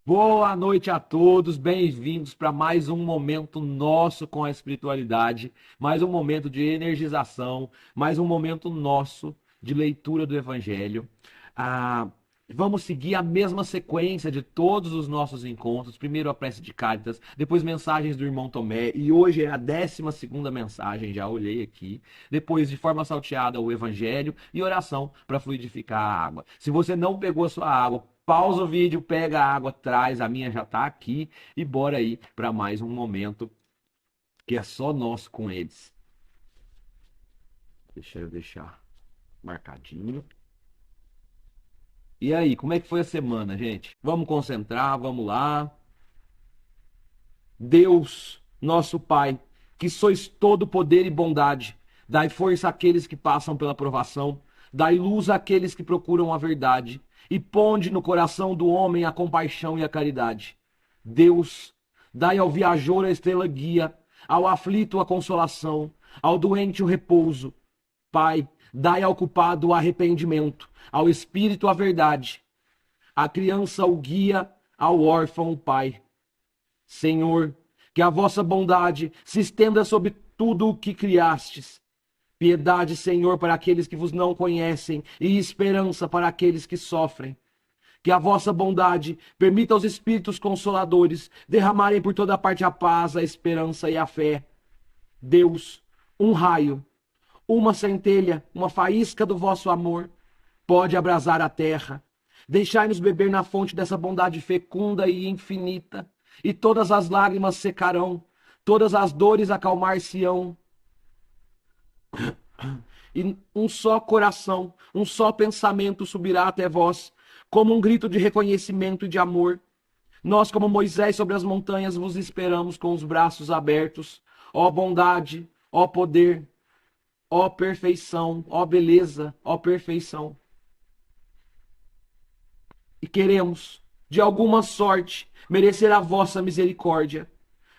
Boa noite a todos, bem-vindos para mais um momento nosso com a espiritualidade, mais um momento de energização, mais um momento nosso de leitura do Evangelho. Ah, Vamos seguir a mesma sequência de todos os nossos encontros. Primeiro a prece de Cáritas, depois mensagens do irmão Tomé, e hoje é a 12ª mensagem, já olhei aqui. Depois, de forma salteada, o Evangelho e oração para fluidificar a água. Se você não pegou a sua água, pausa o vídeo, pega a água, traz, a minha já tá aqui e bora aí para mais um momento que é só nosso com eles. Deixa eu deixar marcadinho. E aí, como é que foi a semana, gente? Vamos concentrar, vamos lá. Deus, nosso Pai, que sois todo poder e bondade, dai força àqueles que passam pela provação, dai luz àqueles que procuram a verdade, e ponde no coração do homem a compaixão e a caridade. Deus, dai ao viajor a estrela guia, ao aflito a consolação, ao doente o repouso. Pai, dai ao culpado o arrependimento, ao espírito a verdade, à criança o guia, ao órfão o pai. Senhor, que a vossa bondade se estenda sobre tudo o que criastes. Piedade, Senhor, para aqueles que vos não conhecem e esperança para aqueles que sofrem. Que a vossa bondade permita aos espíritos consoladores derramarem por toda parte a paz, a esperança e a fé. Deus, um raio, uma centelha, uma faísca do vosso amor pode abrasar a terra. Deixai-nos beber na fonte dessa bondade fecunda e infinita, e todas as lágrimas secarão, todas as dores acalmar-se-ão, e um só coração, um só pensamento subirá até vós, como um grito de reconhecimento e de amor. Nós, como Moisés sobre as montanhas, vos esperamos com os braços abertos. Ó bondade, ó poder, ó perfeição, ó beleza, ó perfeição. E queremos, de alguma sorte, merecer a vossa misericórdia.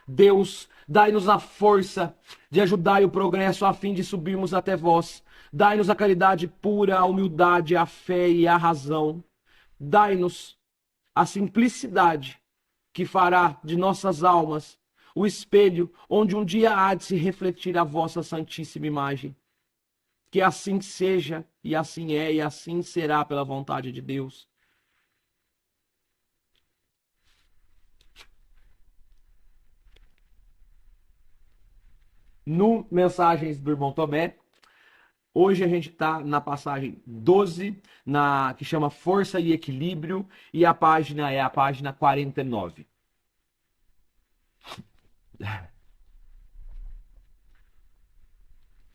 Deus, dai-nos a força de ajudar o progresso a fim de subirmos até vós. Dai-nos a caridade pura, a humildade, a fé e a razão. Dai-nos a simplicidade que fará de nossas almas o espelho onde um dia há de se refletir a vossa santíssima imagem. Que assim seja, e assim é, e assim será pela vontade de Deus. No Mensagens do Irmão Tomé, hoje a gente está na passagem 12, que chama Força e Equilíbrio, e a página é a página 49.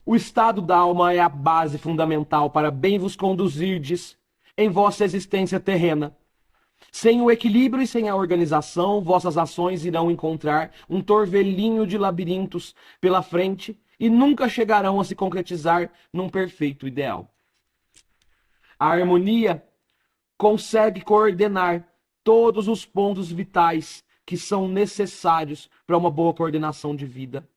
O estado da alma é a base fundamental para bem vos conduzirdes em vossa existência terrena. Sem o equilíbrio e sem a organização, vossas ações irão encontrar um torvelinho de labirintos pela frente e nunca chegarão a se concretizar num perfeito ideal. A harmonia consegue coordenar todos os pontos vitais que são necessários para uma boa coordenação de vida.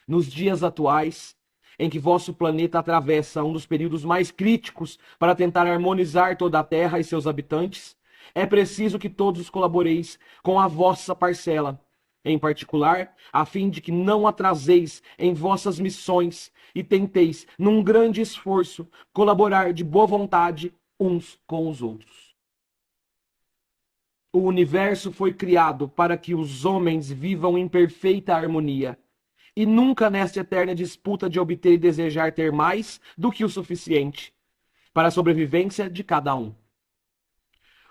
Nos dias atuais, em que vosso planeta atravessa um dos períodos mais críticos para tentar harmonizar toda a Terra e seus habitantes, é preciso que todos colaboreis com a vossa parcela, em particular, a fim de que não atraseis em vossas missões e tenteis, num grande esforço, colaborar de boa vontade uns com os outros. O universo foi criado para que os homens vivam em perfeita harmonia, e nunca nesta eterna disputa de obter e desejar ter mais do que o suficiente para a sobrevivência de cada um.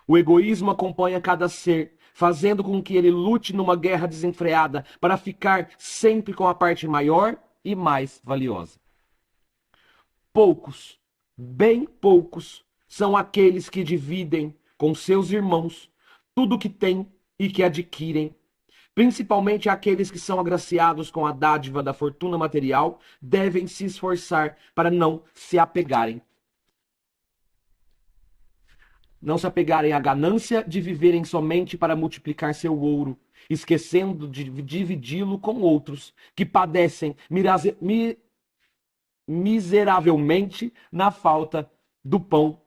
O egoísmo acompanha cada ser, fazendo com que ele lute numa guerra desenfreada para ficar sempre com a parte maior e mais valiosa. Poucos, bem poucos, são aqueles que dividem com seus irmãos tudo o que têm e que adquirem. Principalmente aqueles que são agraciados com a dádiva da fortuna material devem se esforçar para não se apegarem. Não se apegarem à ganância de viverem somente para multiplicar seu ouro, esquecendo de dividi-lo com outros que padecem miseravelmente na falta do pão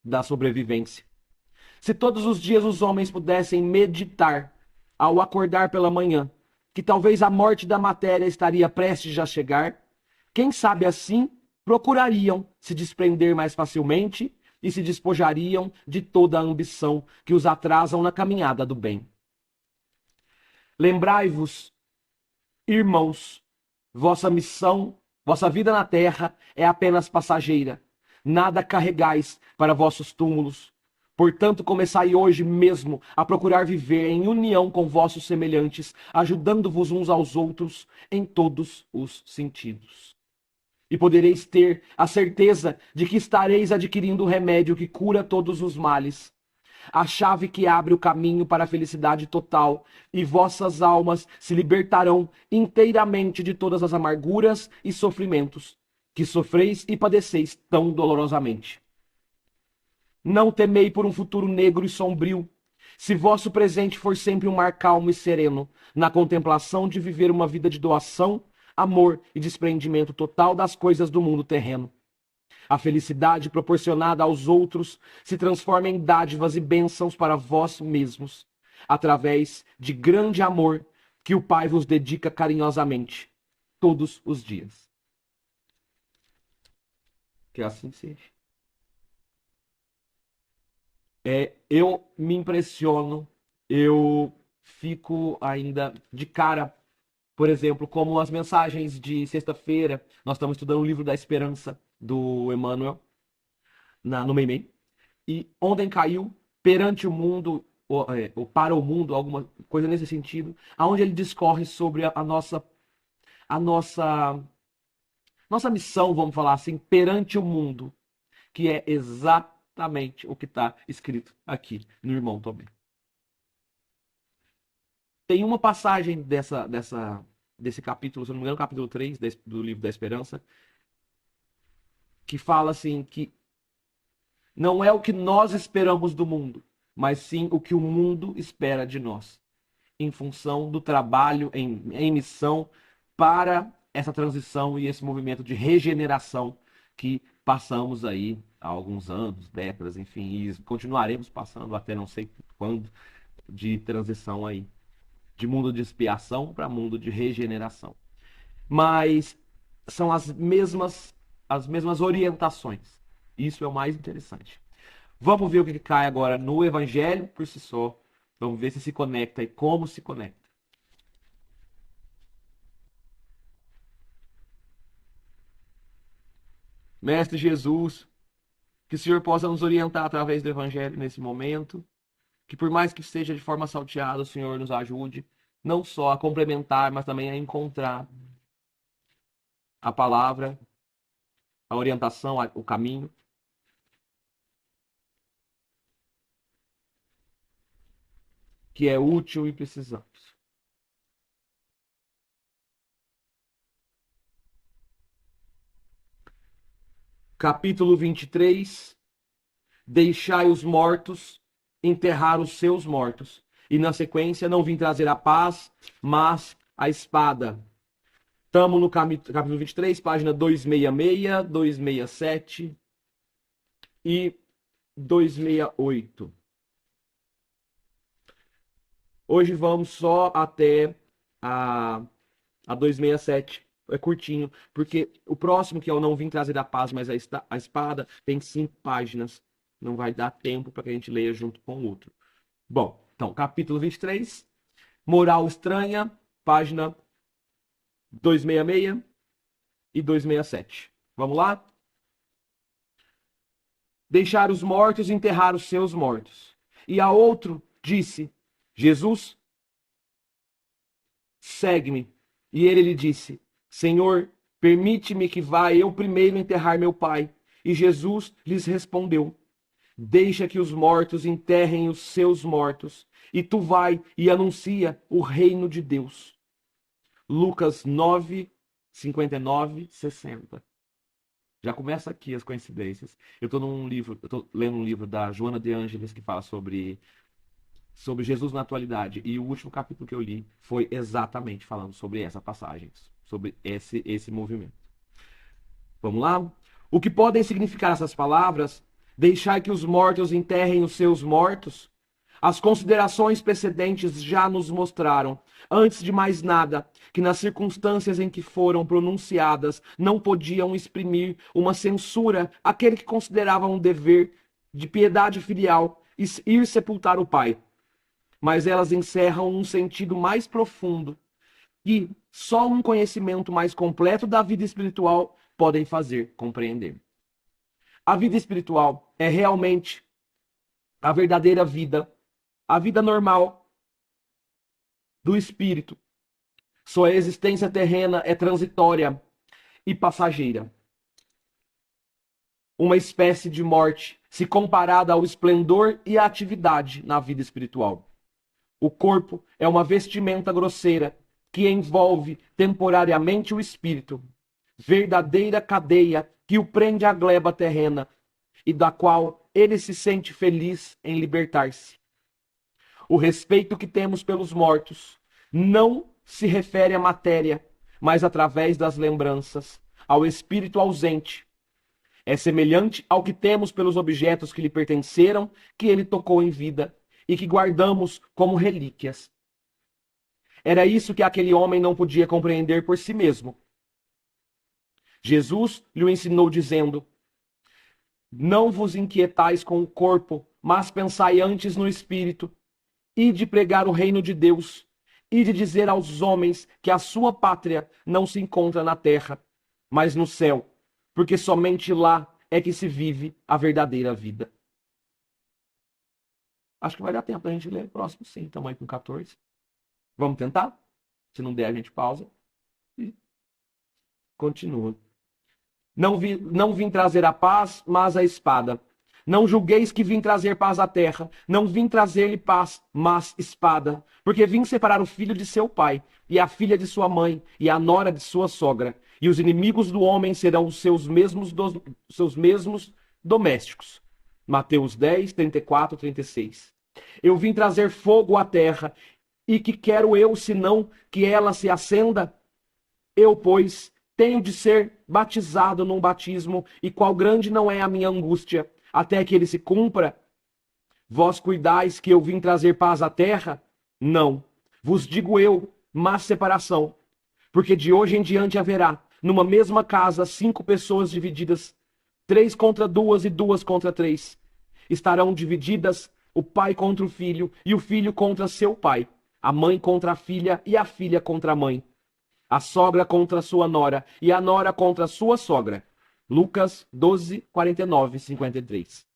da sobrevivência. Se todos os dias os homens pudessem meditar ao acordar pela manhã, que talvez a morte da matéria estaria prestes a chegar, quem sabe assim procurariam se desprender mais facilmente e se despojariam de toda a ambição que os atrasam na caminhada do bem. Lembrai-vos, irmãos, vossa missão, vossa vida na terra é apenas passageira. Nada carregais para vossos túmulos. Portanto, começai hoje mesmo a procurar viver em união com vossos semelhantes, ajudando-vos uns aos outros em todos os sentidos. E podereis ter a certeza de que estareis adquirindo o remédio que cura todos os males, a chave que abre o caminho para a felicidade total, e vossas almas se libertarão inteiramente de todas as amarguras e sofrimentos que sofreis e padeceis tão dolorosamente. Não temei por um futuro negro e sombrio, se vosso presente for sempre um mar calmo e sereno, na contemplação de viver uma vida de doação, amor e desprendimento total das coisas do mundo terreno. A felicidade proporcionada aos outros se transforma em dádivas e bênçãos para vós mesmos, através de grande amor que o Pai vos dedica carinhosamente, todos os dias. Que assim seja. Eu me impressiono, eu fico ainda de cara, por exemplo, como as mensagens de sexta-feira, nós estamos estudando o livro da Esperança, do Emmanuel, no Meimei, e ontem caiu perante o mundo, ou para o mundo, alguma coisa nesse sentido, aonde ele discorre sobre a nossa missão, vamos falar assim, perante o mundo, que é exatamente o que está escrito aqui no Irmão Tomé. Tem uma passagem desse capítulo, se não me engano, capítulo 3 do livro da Esperança, que fala assim, que não é o que nós esperamos do mundo, mas sim o que o mundo espera de nós, em função do trabalho em missão para essa transição e esse movimento de regeneração que passamos aí há alguns anos, décadas, enfim, e continuaremos passando até não sei quando, de transição aí, de mundo de expiação para mundo de regeneração. Mas são as mesmas orientações. Isso é o mais interessante. Vamos ver o que cai agora no Evangelho por si só. Vamos ver se conecta e como se conecta. Mestre Jesus, que o Senhor possa nos orientar através do Evangelho nesse momento. Que por mais que seja de forma salteada, o Senhor nos ajude não só a complementar, mas também a encontrar a palavra, a orientação, o caminho. Que é útil e precisamos. Capítulo 23. Deixai os mortos enterrar os seus mortos. E na sequência, não vim trazer a paz, mas a espada. Estamos no capítulo 23, página 266, 267 e 268. Hoje vamos só até a 267. É curtinho, porque o próximo, que eu não vim trazer a paz, mas a espada, tem 5 páginas. Não vai dar tempo para que a gente leia junto com o outro. Bom, então, capítulo 23, moral estranha, página 266 e 267. Vamos lá? Deixar os mortos enterrar os seus mortos. E a outro disse: Jesus, segue-me. E ele lhe disse: Senhor, permite-me que vá eu primeiro enterrar meu pai. E Jesus lhes respondeu: Deixa que os mortos enterrem os seus mortos, e tu vai e anuncia o reino de Deus. Lucas 9, 59, 60. Já começa aqui as coincidências. Eu estou lendo um livro da Joana de Ângeles que fala sobre Jesus na atualidade. E o último capítulo que eu li foi exatamente falando sobre essa passagem, sobre esse movimento. Vamos lá? O que podem significar essas palavras Deixai que os mortos enterrem os seus mortos. As considerações precedentes já nos mostraram, antes de mais nada, que nas circunstâncias em que foram pronunciadas não podiam exprimir uma censura àquele que considerava um dever de piedade filial ir sepultar o pai. Mas elas encerram um sentido mais profundo que só um conhecimento mais completo da vida espiritual podem fazer compreender. A vida espiritual é realmente a verdadeira vida, a vida normal do espírito. Sua existência terrena é transitória e passageira. Uma espécie de morte, se comparada ao esplendor e à atividade na vida espiritual. O corpo é uma vestimenta grosseira que envolve temporariamente o espírito, verdadeira cadeia que o prende à gleba terrena e da qual ele se sente feliz em libertar-se. O respeito que temos pelos mortos não se refere à matéria, mas através das lembranças, ao espírito ausente. É semelhante ao que temos pelos objetos que lhe pertenceram, que ele tocou em vida e que guardamos como relíquias. Era isso que aquele homem não podia compreender por si mesmo. Jesus lhe ensinou dizendo: não vos inquietais com o corpo, mas pensai antes no espírito, e de pregar o reino de Deus, e de dizer aos homens que a sua pátria não se encontra na terra, mas no céu, porque somente lá é que se vive a verdadeira vida. Acho que vai dar tempo da gente ler o próximo, sim. Estamos aí com 14. Vamos tentar? Se não der, a gente pausa e continua. Não vim trazer a paz, mas a espada. Não julgueis que vim trazer paz à terra. Não vim trazer-lhe paz, mas espada. Porque vim separar o filho de seu pai, e a filha de sua mãe, e a nora de sua sogra. E os inimigos do homem serão os seus mesmos domésticos. Mateus 10, 34, 36. Eu vim trazer fogo à terra, e que quero eu, senão que ela se acenda? Eu, pois, tenho de ser batizado num batismo, e qual grande não é a minha angústia, até que ele se cumpra? Vós cuidais que eu vim trazer paz à terra? Não. Vos digo eu, mas separação. Porque de hoje em diante haverá, numa mesma casa, 5 pessoas divididas, 3 contra 2 e 2 contra 3. Estarão divididas o pai contra o filho, e o filho contra seu pai, a mãe contra a filha, e a filha contra a mãe, a sogra contra a sua nora, e a nora contra a sua sogra. Lucas 12, 49 e 53.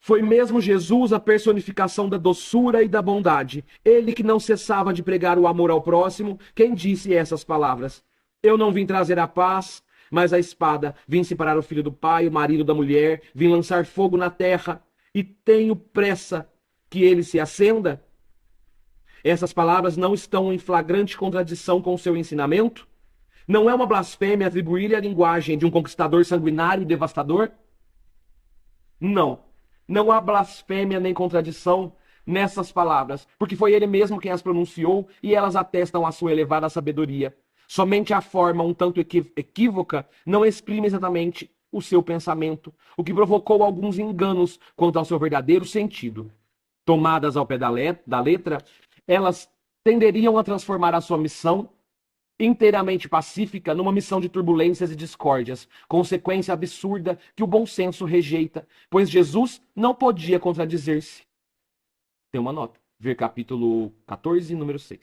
Foi mesmo Jesus a personificação da doçura e da bondade. Ele que não cessava de pregar o amor ao próximo, quem disse essas palavras: eu não vim trazer a paz, mas a espada. Vim separar o filho do pai, o marido da mulher, vim lançar fogo na terra, e tenho pressa que ele se acenda. Essas palavras não estão em flagrante contradição com o seu ensinamento? Não é uma blasfêmia atribuir-lhe a linguagem de um conquistador sanguinário e devastador? Não. Não há blasfêmia nem contradição nessas palavras, porque foi ele mesmo quem as pronunciou e elas atestam a sua elevada sabedoria. Somente a forma um tanto equívoca não exprime exatamente o seu pensamento, o que provocou alguns enganos quanto ao seu verdadeiro sentido. Tomadas ao pé da letra, elas tenderiam a transformar a sua missão inteiramente pacífica numa missão de turbulências e discórdias, consequência absurda que o bom senso rejeita, pois Jesus não podia contradizer-se. Tem uma nota, ver capítulo 14, número 6.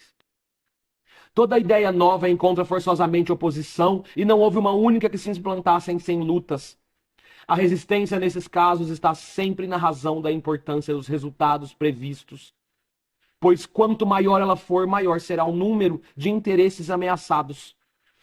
Toda ideia nova encontra forçosamente oposição, e não houve uma única que se implantasse sem lutas. A resistência nesses casos está sempre na razão da importância dos resultados previstos, pois quanto maior ela for, maior será o número de interesses ameaçados.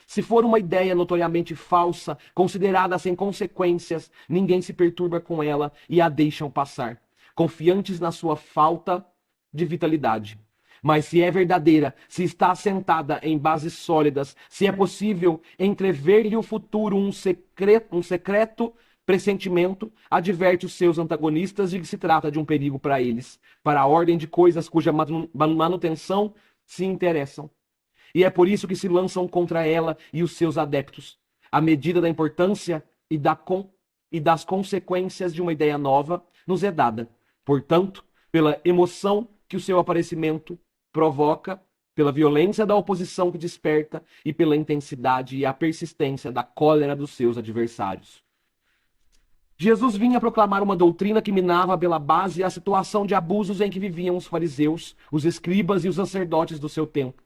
Se for uma ideia notoriamente falsa, considerada sem consequências, ninguém se perturba com ela e a deixam passar, confiantes na sua falta de vitalidade. Mas se é verdadeira, se está assentada em bases sólidas, se é possível entrever-lhe o futuro um secreto pressentimento, adverte os seus antagonistas de que se trata de um perigo para eles, para a ordem de coisas cuja manutenção se interessam. E é por isso que se lançam contra ela e os seus adeptos, à medida da importância e da e das consequências de uma ideia nova nos é dada. Portanto, pela emoção que o seu aparecimento provoca, pela violência da oposição que desperta e pela intensidade e a persistência da cólera dos seus adversários. Jesus vinha proclamar uma doutrina que minava pela base a situação de abusos em que viviam os fariseus, os escribas e os sacerdotes do seu tempo.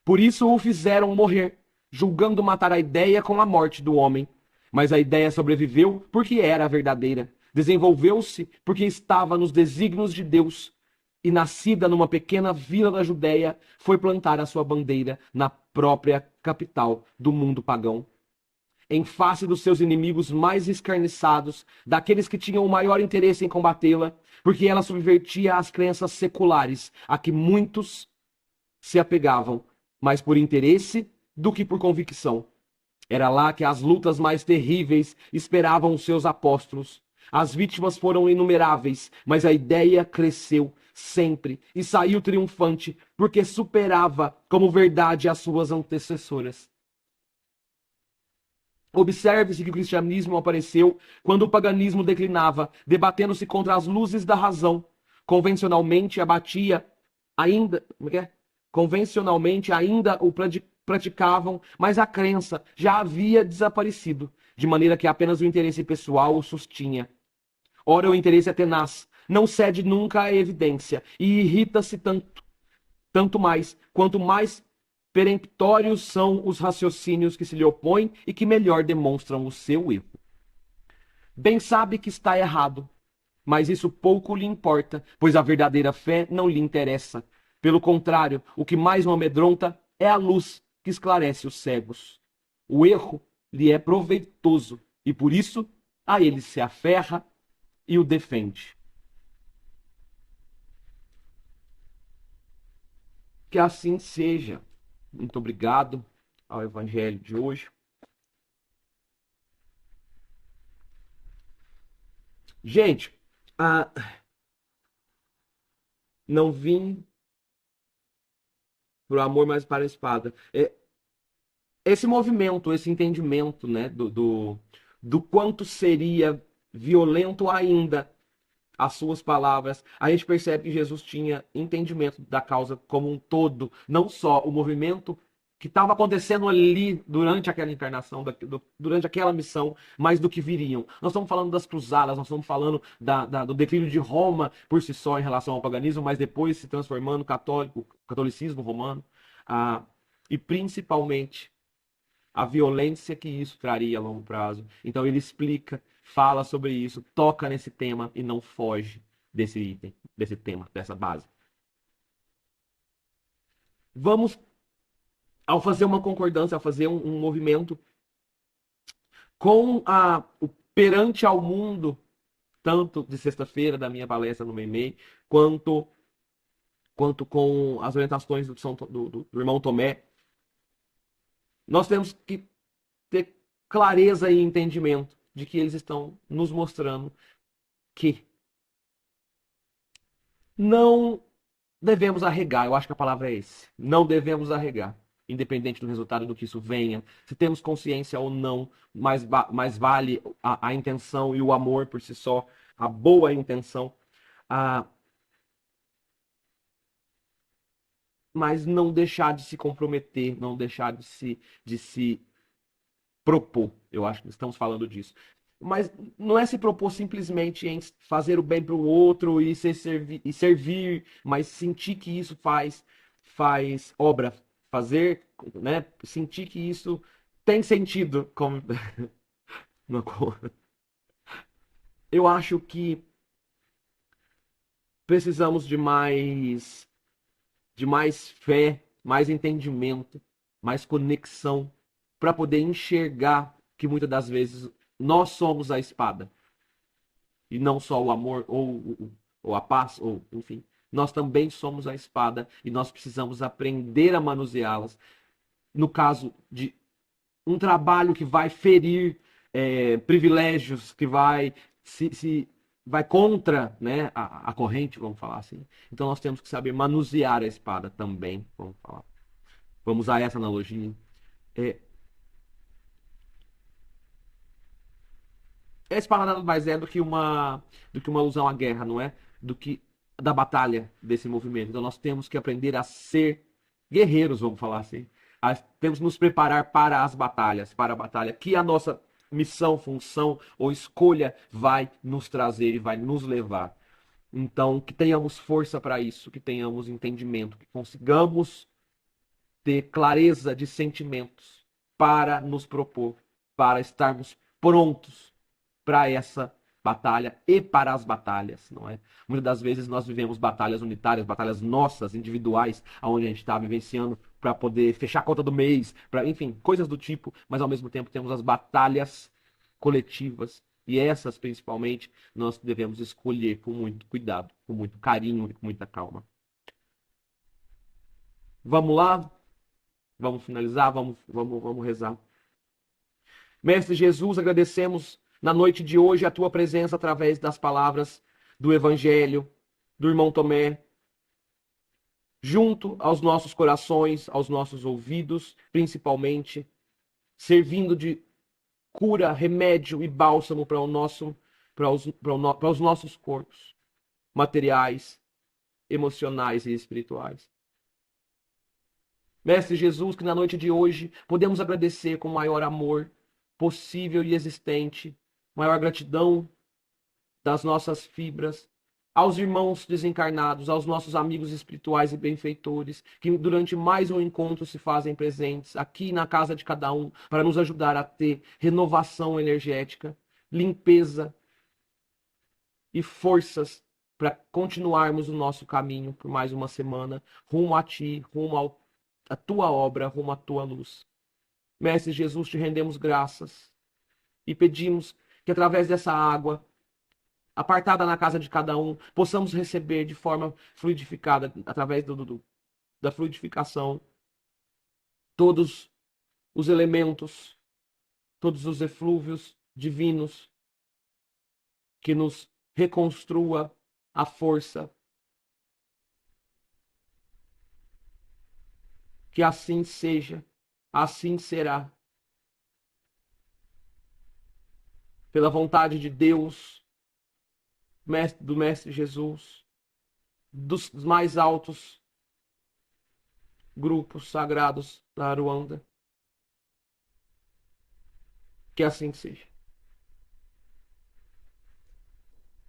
Por isso o fizeram morrer, julgando matar a ideia com a morte do homem. Mas a ideia sobreviveu porque era verdadeira. Desenvolveu-se porque estava nos desígnios de Deus. E nascida numa pequena vila da Judéia, foi plantar a sua bandeira na própria capital do mundo pagão. Em face dos seus inimigos mais escarniçados, daqueles que tinham o maior interesse em combatê-la, porque ela subvertia as crenças seculares a que muitos se apegavam, mais por interesse do que por convicção. Era lá que as lutas mais terríveis esperavam os seus apóstolos. As vítimas foram inumeráveis, mas a ideia cresceu sempre e saiu triunfante, porque superava como verdade as suas antecessoras. Observe-se que o cristianismo apareceu quando o paganismo declinava, debatendo-se contra as luzes da razão. Convencionalmente abatia ainda, convencionalmente ainda o praticavam, mas a crença já havia desaparecido, de maneira que apenas o interesse pessoal o sustinha. Ora, o interesse é tenaz, não cede nunca à evidência e irrita-se tanto mais, quanto mais peremptórios são os raciocínios que se lhe opõem e que melhor demonstram o seu erro. Bem sabe que está errado, mas isso pouco lhe importa, pois a verdadeira fé não lhe interessa. Pelo contrário, o que mais o amedronta é a luz que esclarece os cegos. O erro lhe é proveitoso e por isso a ele se aferra e o defende. Que assim seja. Muito obrigado ao Evangelho de hoje. Gente, não vim pro amor, mas para a espada. Esse movimento, esse entendimento, né, do quanto seria violento ainda as suas palavras, a gente percebe que Jesus tinha entendimento da causa como um todo, não só o movimento que estava acontecendo ali durante aquela encarnação, durante aquela missão, mas do que viriam. Nós estamos falando das cruzadas, nós estamos falando do declínio de Roma por si só em relação ao paganismo, mas depois se transformando catolicismo romano, e principalmente a violência que isso traria a longo prazo. Então ele explica, fala sobre isso, toca nesse tema e não foge desse item, desse tema, dessa base. Vamos, ao fazer uma concordância, ao fazer um movimento com o perante ao mundo, tanto de sexta-feira da minha palestra no Meimei, quanto com as orientações do irmão Tomé, nós temos que ter clareza e entendimento de que eles estão nos mostrando que não devemos arregar. Eu acho que a palavra é esse. Não devemos arregar, independente do resultado do que isso venha. Se temos consciência ou não, mais vale a intenção e o amor por si só, a boa intenção. Mas não deixar de se comprometer, não deixar de se propor. Eu acho que estamos falando disso. Mas não é se propor simplesmente em fazer o bem para o outro e servir, mas sentir que isso faz obra, fazer, né? Sentir que isso tem sentido. Como... Eu acho que precisamos de mais fé, mais entendimento, mais conexão para poder enxergar que muitas das vezes nós somos a espada e não só o amor ou a paz, ou enfim, nós também somos a espada e nós precisamos aprender a manuseá-las. No caso de um trabalho que vai ferir privilégios, que vai vai contra, né, a corrente, vamos falar assim. Então nós temos que saber manusear a espada também, vamos falar. Vamos usar essa analogia. a espada nada mais é do que uma alusão à guerra, não é? Do que da batalha desse movimento. Então nós temos que aprender a ser guerreiros, vamos falar assim. Temos que nos preparar para as batalhas, para a batalha que a nossa missão, função ou escolha vai nos trazer e vai nos levar. Então, que tenhamos força para isso, que tenhamos entendimento, que consigamos ter clareza de sentimentos para nos propor, para estarmos prontos para essa batalha e para as batalhas, não é? Muitas das vezes nós vivemos batalhas unitárias, batalhas nossas, individuais, onde a gente está vivenciando para poder fechar a conta do mês, para, enfim, coisas do tipo, mas ao mesmo tempo temos as batalhas coletivas e essas, principalmente, nós devemos escolher com muito cuidado, com muito carinho e com muita calma. Vamos lá? Vamos finalizar? Vamos rezar. Mestre Jesus, agradecemos na noite de hoje a tua presença através das palavras do Evangelho, do irmão Tomé, junto aos nossos corações, aos nossos ouvidos, principalmente, servindo de cura, remédio e bálsamo para os nossos corpos, materiais, emocionais e espirituais. Mestre Jesus, que na noite de hoje podemos agradecer com o maior amor possível e existente, maior gratidão das nossas fibras, aos irmãos desencarnados, aos nossos amigos espirituais e benfeitores, que durante mais um encontro se fazem presentes aqui na casa de cada um, para nos ajudar a ter renovação energética, limpeza e forças para continuarmos o nosso caminho por mais uma semana, rumo a Ti, rumo à Tua obra, rumo à Tua luz. Mestre Jesus, te rendemos graças e pedimos que através dessa água apartada na casa de cada um, possamos receber de forma fluidificada, através da fluidificação, todos os elementos, todos os eflúvios divinos, que nos reconstrua a força. Que assim seja, assim será. Pela vontade de Deus, do Mestre Jesus, dos mais altos grupos sagrados da Aruanda. Que assim seja.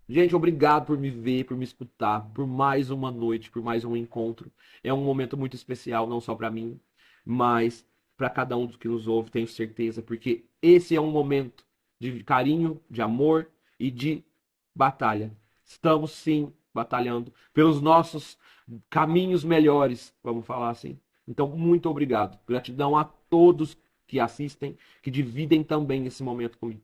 Gente, obrigado por me ver, por me escutar, por mais uma noite, por mais um encontro. É um momento muito especial, não só para mim, mas para cada um dos que nos ouve, tenho certeza, porque esse é um momento de carinho, de amor e de batalha. Estamos sim batalhando pelos nossos caminhos melhores, vamos falar assim. Então, muito obrigado. Gratidão a todos que assistem, que dividem também esse momento comigo.